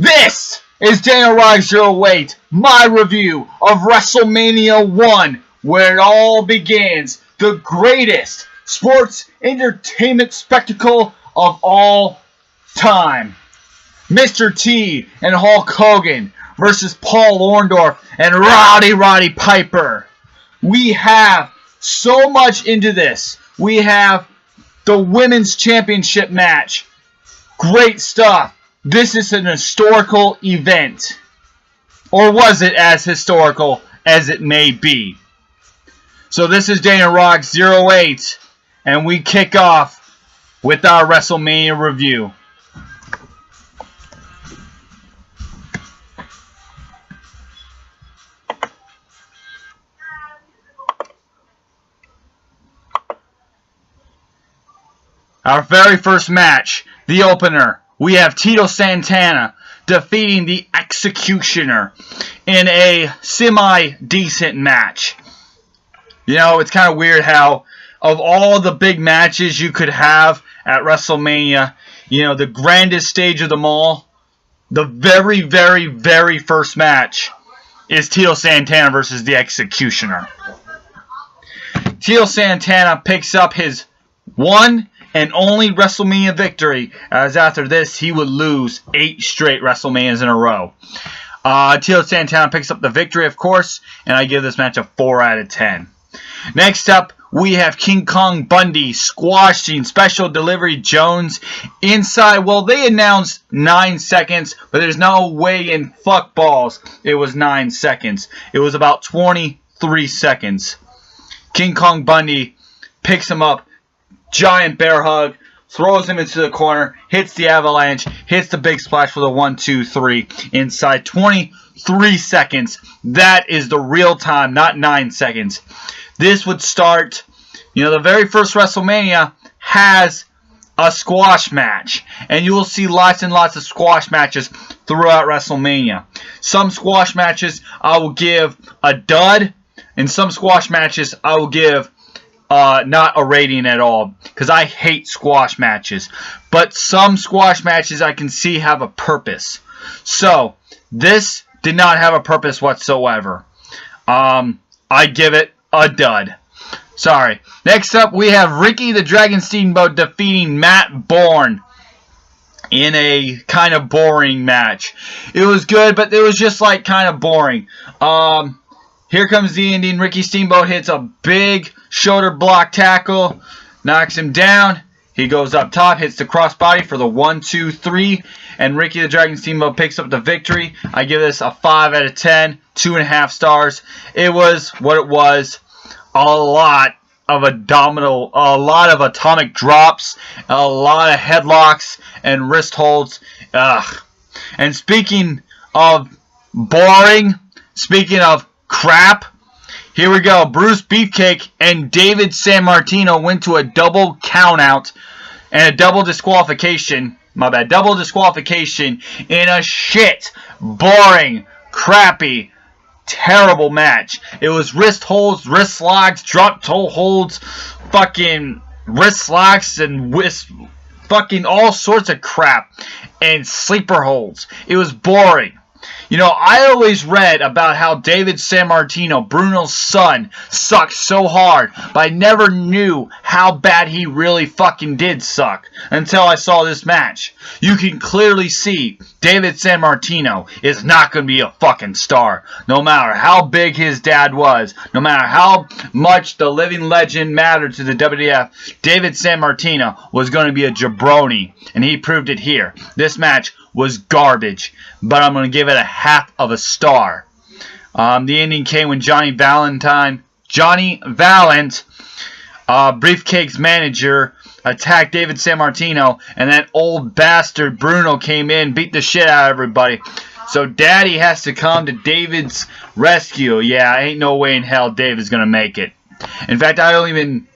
This is Daniel Rock 08, my review of WrestleMania I, where it all begins. The greatest sports entertainment spectacle of all time. Mr. T and Hulk Hogan versus Paul Orndorff and Roddy Piper. We have so much into this. We have the Women's Championship match. Great stuff. This is an historical event. Or was it as historical as it may be? So this is Daniel Rock 08, and we kick off with our WrestleMania review. Our very first match, the opener. We have Tito Santana defeating the Executioner in a semi-decent match. You know, it's kind of weird how, of all the big matches you could have at WrestleMania, you know, the grandest stage of them all, the very first match is Tito Santana versus the Executioner. Tito Santana picks up his one and only WrestleMania victory, as after this he would lose 8 straight WrestleManias in a row. Tito Santana picks up the victory, of course, and I give this match a 4 out of 10. Next up, we have King Kong Bundy squashing Special Delivery Jones inside. Well, they announced 9 seconds, but there's no way in fuck balls it was 9 seconds. It was about 23 seconds. King Kong Bundy picks him up, giant bear hug, throws him into the corner, hits the avalanche, hits the big splash for the 1, 2, 3 inside 23 seconds. That is the real time, not 9 seconds. This would start, you know, the very first WrestleMania has a squash match, and you will see lots and lots of squash matches throughout WrestleMania. Some squash matches I will give a dud, and some squash matches I will give not a rating at all, because I hate squash matches. But some squash matches I can see have a purpose. So, this did not have a purpose whatsoever. I give it a dud. Sorry. Next up, we have Ricky the Dragon Steamboat defeating Matt Bourne in a kind of boring match. It was good, but it was just like kind of boring. Here comes the Indian. Ricky Steamboat hits a big shoulder block tackle, knocks him down. He goes up top, hits the crossbody for the 1, 2, 3, and Ricky the Dragon Steamboat picks up the victory. I give this a 5 out of 10, 2.5 stars. It was what it was. A lot of atomic drops, a lot of headlocks and wrist holds. And speaking of boring, speaking of crap, here we go. Bruce Beefcake and David Sammartino went to a double countout and a double disqualification. My bad. Double disqualification in a shit, boring, crappy, terrible match. It was wrist holds, wrist locks, drop toe holds, fucking wrist locks, and fucking all sorts of crap, and sleeper holds. It was boring. You know, I always read about how David Sammartino, Bruno's son, sucked so hard, but I never knew how bad he really fucking did suck until I saw this match. You can clearly see David Sammartino is not going to be a fucking star. No matter how big his dad was, no matter how much the living legend mattered to the WWF, David Sammartino was going to be a jabroni, and he proved it here. This match was garbage, but I'm going to give it a half of a star. The ending came when Johnny Valent, Briefcake's manager, attacked David Sammartino, and that old bastard Bruno came in, beat the shit out of everybody. So Daddy has to come to David's rescue. Yeah, ain't no way in hell David's going to make it. In fact, and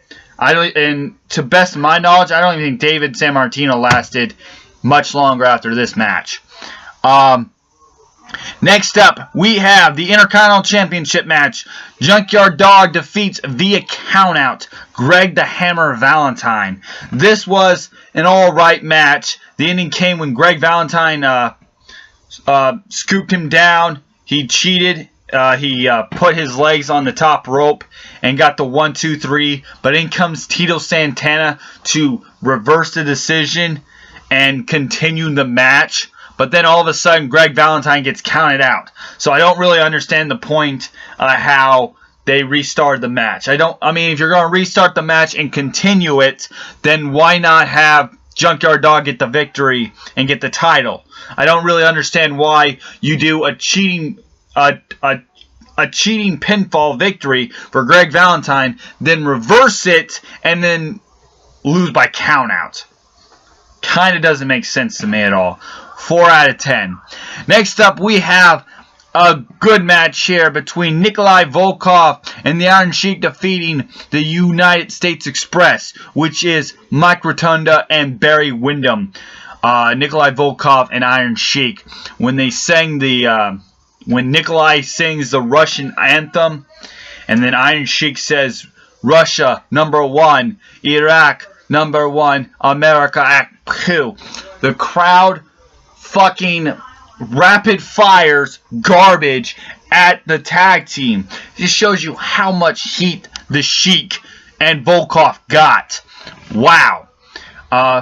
to best of my knowledge, I don't even think David Sammartino lasted much longer after this match. Next up, we have the Intercontinental Championship match. Junkyard Dog defeats via countout Greg the Hammer Valentine. This was an alright match. The ending came when Greg Valentine scooped him down. He cheated. He put his legs on the top rope and got the 1, 2, 3. But in comes Tito Santana to reverse the decision and continue the match. But then all of a sudden, Greg Valentine gets counted out. So I don't really understand the point how they restarted the match. I mean, if you're going to restart the match and continue it, then why not have Junkyard Dog get the victory and get the title? I don't really understand why you do a cheating pinfall victory for Greg Valentine, then reverse it and then lose by countout. Kind of doesn't make sense to me at all. 4 out of 10. Next up, we have a good match here between Nikolai Volkov and the Iron Sheik defeating the United States Express, which is Mike Rotunda and Barry Windham. Nikolai Volkov and Iron Sheik, when they sang when Nikolai sings the Russian anthem, and then Iron Sheik says, Russia, #1, Iraq, #1, America, Act 2. The crowd fucking rapid fires garbage at the tag team. This shows you how much heat the Sheik and Volkov got. Wow.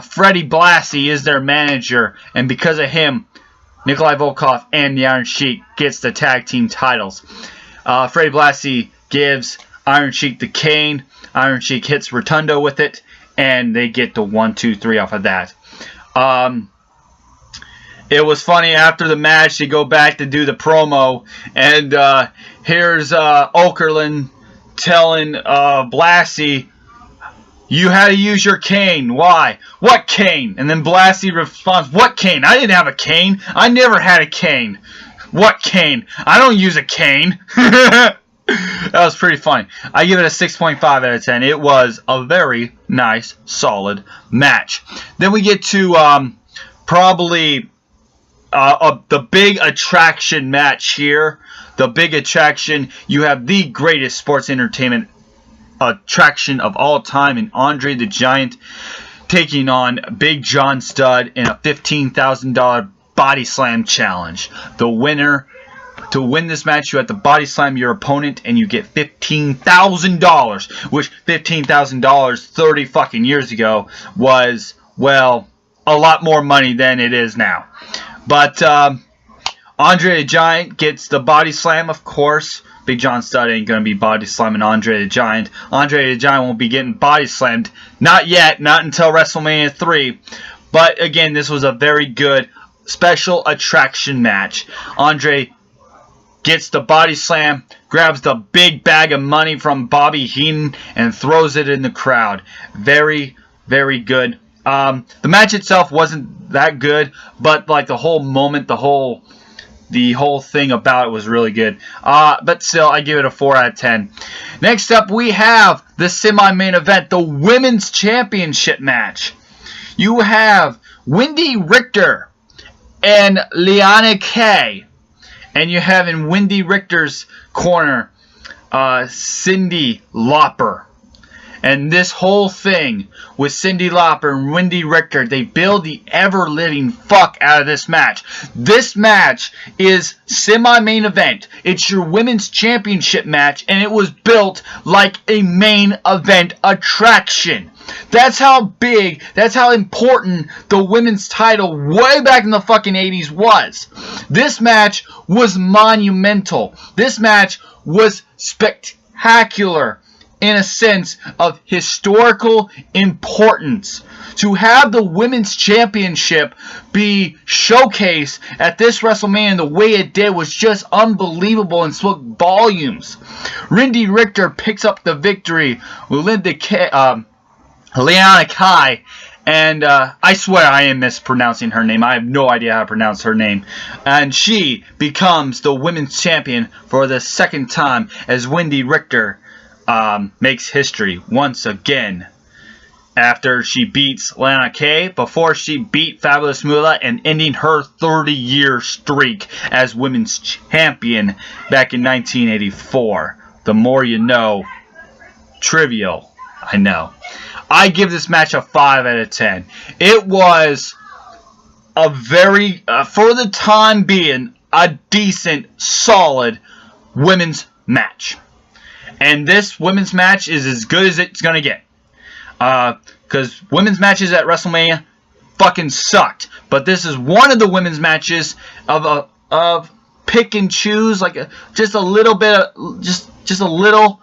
Freddie Blassie is their manager, and because of him, Nikolai Volkov and the Iron Sheik gets the tag team titles. Freddie Blassie gives Iron Sheik the cane. Iron Sheik hits Rotunda with it, and they get the 1, 2, 3 off of that. It was funny, after the match, they go back to do the promo, and here's Okerlund telling Blassie, you had to use your cane. Why? What cane? And then Blassie responds, what cane? I didn't have a cane. I never had a cane. What cane? I don't use a cane. That was pretty funny. I give it a 6.5 out of 10. It was a very nice, solid match. Then we get to probably the big attraction match here. The big attraction. You have the greatest sports entertainment attraction of all time in Andre the Giant taking on Big John Studd in a $15,000 body slam challenge. The winner, to win this match, you have to body slam your opponent and you get $15,000, which $15,000 30 fucking years ago was, well, a lot more money than it is now. But Andre the Giant gets the body slam, of course. Big John Studd ain't going to be body slamming Andre the Giant. Andre the Giant won't be getting body slammed. Not yet. Not until WrestleMania 3. But again, this was a very good special attraction match. Andre gets the body slam, grabs the big bag of money from Bobby Heenan, and throws it in the crowd. Very, very good. The match itself wasn't that good, but like the whole moment, the whole thing about it was really good. But still, I give it a 4 out of 10. Next up, we have the semi-main event, the Women's Championship match. You have Wendy Richter and Liana Kay. And you have in Wendy Richter's corner, Cyndi Lauper. And this whole thing with Cyndi Lauper and Wendy Richter, they build the ever-living fuck out of this match. This match is semi-main event. It's your women's championship match, and it was built like a main event attraction. That's how big, that's how important the women's title way back in the fucking 80s was. This match was monumental. This match was spectacular in a sense of historical importance. To have the women's championship be showcased at this WrestleMania the way it did was just unbelievable and spoke volumes. Wendy Richter picks up the victory with Liana Kai, and I swear I am mispronouncing her name. I have no idea how to pronounce her name. And she becomes the women's champion for the second time as Wendy Richter makes history once again. After she beats Lana Kay, before she beat Fabulous Moolah and ending her 30-year streak as women's champion back in 1984. The more you know. Trivial, I know. I give this match a 5 out of 10. It was a very, for the time being, a decent, solid women's match. And this women's match is as good as it's going to get. Because women's matches at WrestleMania fucking sucked. But this is one of the women's matches of pick and choose, like just a little bit, just a little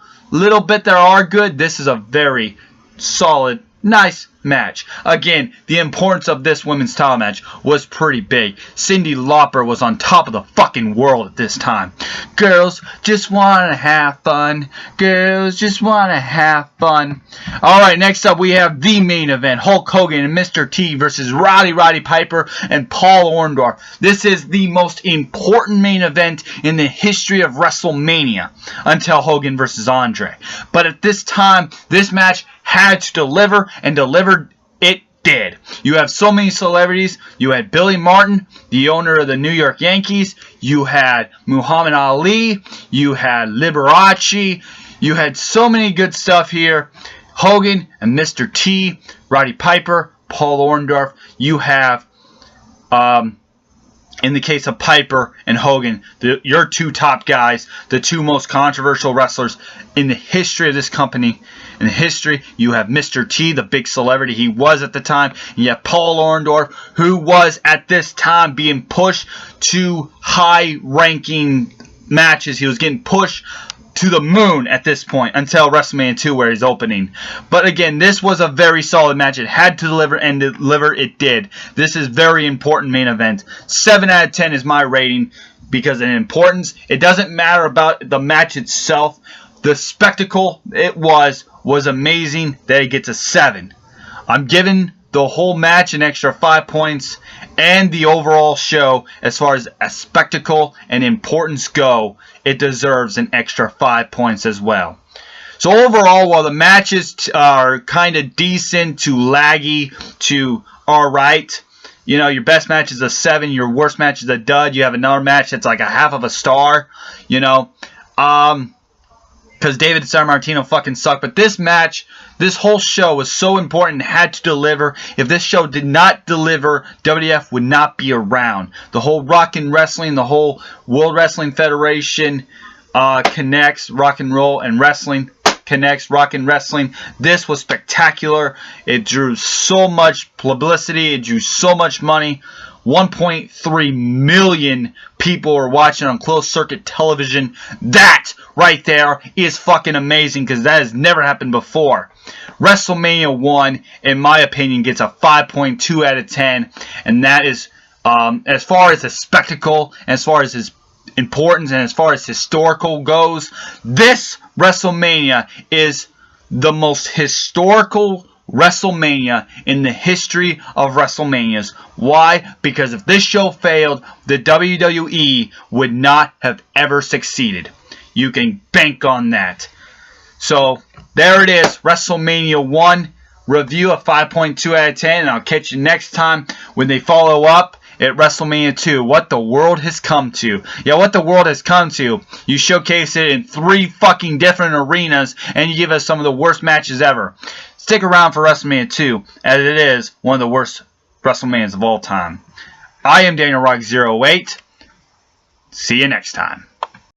bit that are good. This is a very solid, nice match. Again, the importance of this women's title match was pretty big. Cyndi Lauper was on top of the fucking world at this time. Girls just want to have fun. Girls just want to have fun. Alright, next up we have the main event. Hulk Hogan and Mr. T versus Roddy Piper and Paul Orndorff. This is the most important main event in the history of WrestleMania until Hogan versus Andre. But at this time, this match had to deliver, and delivered it did. You have so many celebrities. You had Billy Martin, the owner of the New York Yankees. You had Muhammad Ali. You had Liberace. You had so many good stuff here. Hogan and Mr. T, Roddy Piper, Paul Orndorff. You have, in the case of Piper and Hogan, your two top guys, the two most controversial wrestlers in the history of this company. In history, you have Mr. T, the big celebrity he was at the time. You have Paul Orndorff, who was at this time being pushed to high-ranking matches. He was getting pushed to the moon at this point until WrestleMania II, where he's opening. But again, this was a very solid match. It had to deliver, and deliver it did. This is very important main event. 7 out of 10 is my rating because of importance. It doesn't matter about the match itself. The spectacle it was amazing that it gets a 7. I'm giving the whole match an extra 5 points, and the overall show, as far as a spectacle and importance go, it deserves an extra 5 points as well. So overall, while the matches are kind of decent to laggy to alright, you know, your best match is a 7, your worst match is a dud, you have another match that's like a half of a star, you know, because David Sammartino fucking sucked. But this match, this whole show was so important, had to deliver. If this show did not deliver, WWF would not be around. The whole rock and wrestling, the whole World Wrestling Federation connects rock and roll, and wrestling connects rock and wrestling. This was spectacular. It drew so much publicity. It drew so much money. 1.3 million people were watching on closed circuit television. That right there is fucking amazing, because that has never happened before. WrestleMania 1, in my opinion, gets a 5.2 out of 10. And that is, as far as the spectacle, as far as his importance, and as far as historical goes, this WrestleMania is the most historical WrestleMania in the history of WrestleManias. Why? Because if this show failed, the WWE would not have ever succeeded. You can bank on that. So, there it is. WrestleMania 1 review of 5.2 out of 10. And I'll catch you next time when they follow up at WrestleMania 2. What the world has come to. Yeah, what the world has come to. You showcase it in 3 fucking different arenas, and you give us some of the worst matches ever. Stick around for WrestleMania 2, as it is one of the worst WrestleManias of all time. I am Daniel Rock 08. See you next time.